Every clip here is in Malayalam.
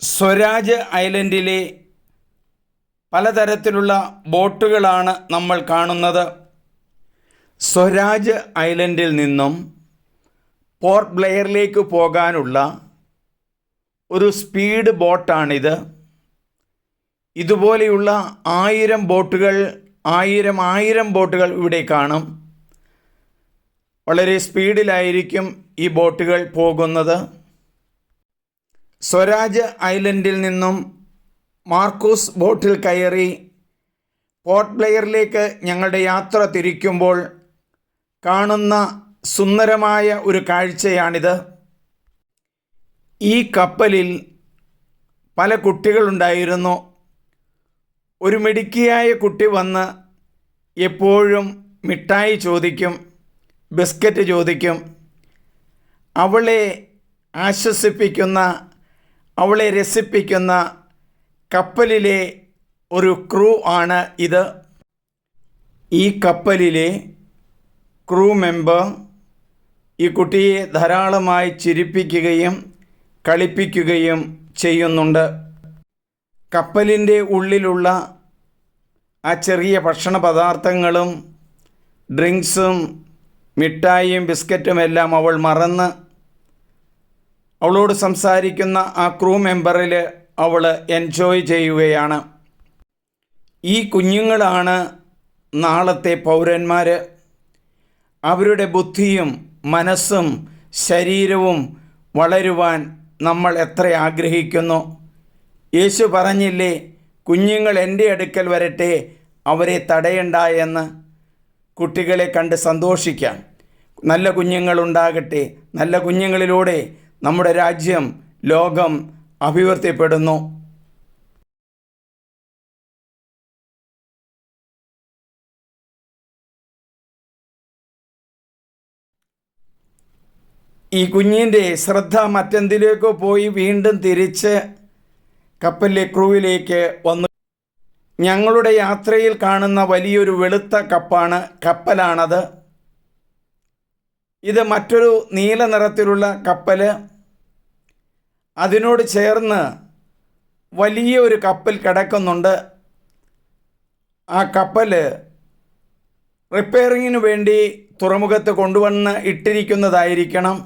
സ്വരാജ് ഐലൻഡിലെ പലതരത്തിലുള്ള ബോട്ടുകളാണ് നമ്മൾ കാണുന്നത്. സ്വരാജ് ഐലൻഡിൽ നിന്നും പോർട്ട് ബ്ലെയറിലേക്ക് പോകാനുള്ള ഒരു സ്പീഡ് ബോട്ടാണിത്. ഇതുപോലെയുള്ള ആയിരം ബോട്ടുകൾ ഇവിടെ കാണും. വളരെ സ്പീഡിലായിരിക്കും ഈ ബോട്ടുകൾ പോകുന്നത്. സ്വരാജ് ഐലൻഡിൽ നിന്നും മാർക്കൂസ് ബോട്ടിൽ കയറി പോർട്ട് ബ്ലെയറിലേക്ക് ഞങ്ങളുടെ യാത്ര തിരിക്കുമ്പോൾ കാണുന്ന സുന്ദരമായ ഒരു കാഴ്ചയാണിത്. ഈ കപ്പലിൽ പല കുട്ടികളുണ്ടായിരുന്നു. ഒരു മിടുക്കിയായ കുട്ടി വന്ന് എപ്പോഴും മിഠായി ചോദിക്കും, ബിസ്ക്കറ്റ് ചോദിക്കും. അവളെ ആശ്വസിപ്പിക്കുന്ന, അവളെ രസിപ്പിക്കുന്ന കപ്പലിലെ ഒരു ക്രൂ ആണ് ഇത്. ഈ കപ്പലിലെ ക്രൂ മെമ്പർ ഈ കുട്ടിയെ ധാരാളമായി ചിരിപ്പിക്കുകയും കളിപ്പിക്കുകയും ചെയ്യുന്നുണ്ട്. കപ്പലിൻ്റെ ഉള്ളിലുള്ള ആ ചെറിയ ഭക്ഷണ പദാർത്ഥങ്ങളും ഡ്രിങ്ക്സും മിഠായിയും ബിസ്ക്കറ്റുമെല്ലാം അവൾ മറന്ന് അവളോട് സംസാരിക്കുന്ന ആ ക്രൂ മെമ്പറിൽ അവൾ എൻജോയ് ചെയ്യുകയാണ്. ഈ കുഞ്ഞുങ്ങളാണ് നാളത്തെ പൗരന്മാർ. അവരുടെ ബുദ്ധിയും മനസ്സും ശരീരവും വളരുവാൻ നമ്മൾ എത്ര ആഗ്രഹിക്കുന്നു. യേശു പറഞ്ഞില്ലേ, കുഞ്ഞുങ്ങൾ എൻ്റെ അടുക്കൽ വരട്ടെ, അവരെ തടയണ്ട എന്ന്. കുട്ടികളെ കണ്ട് സന്തോഷിക്കാം. നല്ല കുഞ്ഞുങ്ങളുണ്ടാകട്ടെ. നല്ല കുഞ്ഞുങ്ങളിലൂടെ നമ്മുടെ രാജ്യം, ലോകം അഭിവൃദ്ധിപ്പെടുന്നു. ഈ കുഞ്ഞിൻ്റെ ശ്രദ്ധ മറ്റെന്തിലേക്കോ പോയി വീണ്ടും തിരിച്ച് കപ്പലിലെ ക്രൂവിലേക്ക് വന്നു. ഞങ്ങളുടെ യാത്രയിൽ കാണുന്ന വലിയൊരു വെളുത്ത കപ്പലാണത്. ഇത് മറ്റൊരു നീല നിറത്തിലുള്ള കപ്പൽ. അതിനോട് ചേർന്ന് വലിയ ഒരു കപ്പൽ കിടക്കുന്നുണ്ട്. ആ കപ്പൽ റിപ്പയറിങ്ങിന് വേണ്ടി തുറമുഖത്ത് കൊണ്ടുവന്ന് ഇട്ടിരിക്കുന്നതായിരിക്കണം.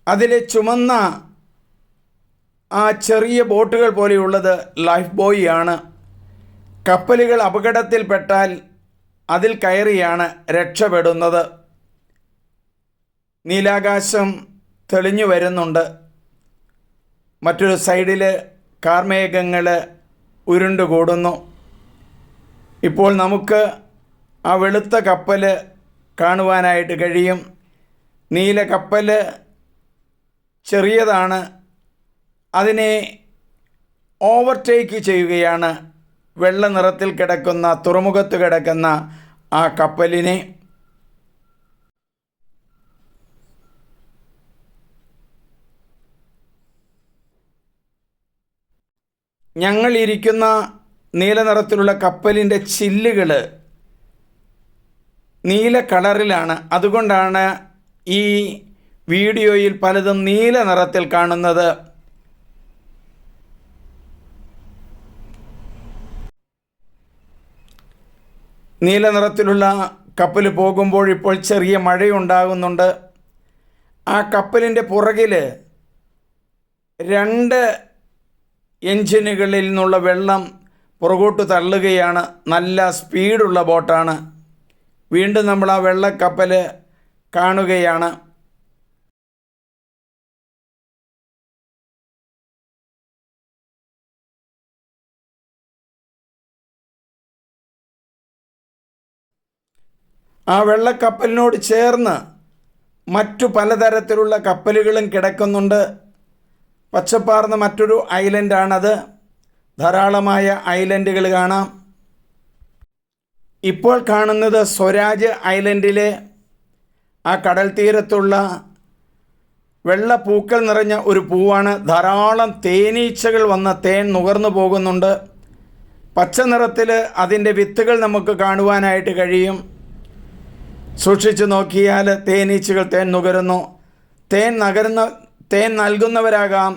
അതിലെ ചുമന്ന ആ ചെറിയ ബോട്ടുകൾ പോലെയുള്ളത് ലൈഫ് ബോയ് ആണ്. കപ്പലുകൾ അപകടത്തിൽപ്പെട്ടാൽ അതിൽ കയറിയാണ് രക്ഷപ്പെടുന്നത്. നീലാകാശം തെളിഞ്ഞു വരുന്നുണ്ട്. മറ്റൊരു സൈഡിൽ കാർമേഘങ്ങൾ ഉരുണ്ടുകൂടുന്നു. ഇപ്പോൾ നമുക്ക് ആ വെളുത്ത കപ്പൽ കാണുവാനായിട്ട് കഴിയും. നീല കപ്പൽ ചെറിയതാണ്. അതിനെ ഓവർടേക്ക് ചെയ്യുകയാണ് വെള്ള നിറത്തിൽ കിടക്കുന്ന, തുറമുഖത്ത് കിടക്കുന്ന ആ കപ്പലിനെ. ഞങ്ങളിരിക്കുന്ന നീല നിറത്തിലുള്ള കപ്പലിൻ്റെ ചില്ലുകൾ നീല കളറിലാണ്. അതുകൊണ്ടാണ് ഈ വീഡിയോയിൽ പലതും നീല നിറത്തിൽ കാണുന്നത്. നീല നിറത്തിലുള്ള കപ്പൽ പോകുമ്പോൾ ഇപ്പോൾ ചെറിയ മഴയുണ്ടാകുന്നുണ്ട്. ആ കപ്പലിൻ്റെ പുറകിൽ 2 എൻജിനുകളിൽ നിന്നുള്ള വെള്ളം പുറകോട്ട് തള്ളുകയാണ്. നല്ല സ്പീഡുള്ള ബോട്ടാണ്. വീണ്ടും നമ്മൾ ആ വെള്ളക്കപ്പൽ കാണുകയാണ്. ആ വെള്ളക്കപ്പലിനോട് ചേർന്ന് മറ്റു പലതരത്തിലുള്ള കപ്പലുകളും കിടക്കുന്നുണ്ട്. പച്ചപ്പാർന്ന മറ്റൊരു ഐലൻഡാണത്. ധാരാളമായ ഐലൻഡുകൾ കാണാം. ഇപ്പോൾ കാണുന്നത് സ്വരാജ് ഐലൻഡിലെ ആ കടൽ തീരത്തുള്ള വെള്ളപ്പൂക്കൾ നിറഞ്ഞ ഒരു പൂവാണ്. ധാരാളം തേനീച്ചകൾ വന്ന് തേൻ നുകർന്നു പോകുന്നുണ്ട്. പച്ച നിറത്തിൽ അതിൻ്റെ വിത്തുകൾ നമുക്ക് കാണുവാനായിട്ട് കഴിയും. സൂക്ഷിച്ചു നോക്കിയാൽ തേനീച്ചകൾ തേൻ നുകരുന്നു. തേൻ നൽകുന്നവരാകാം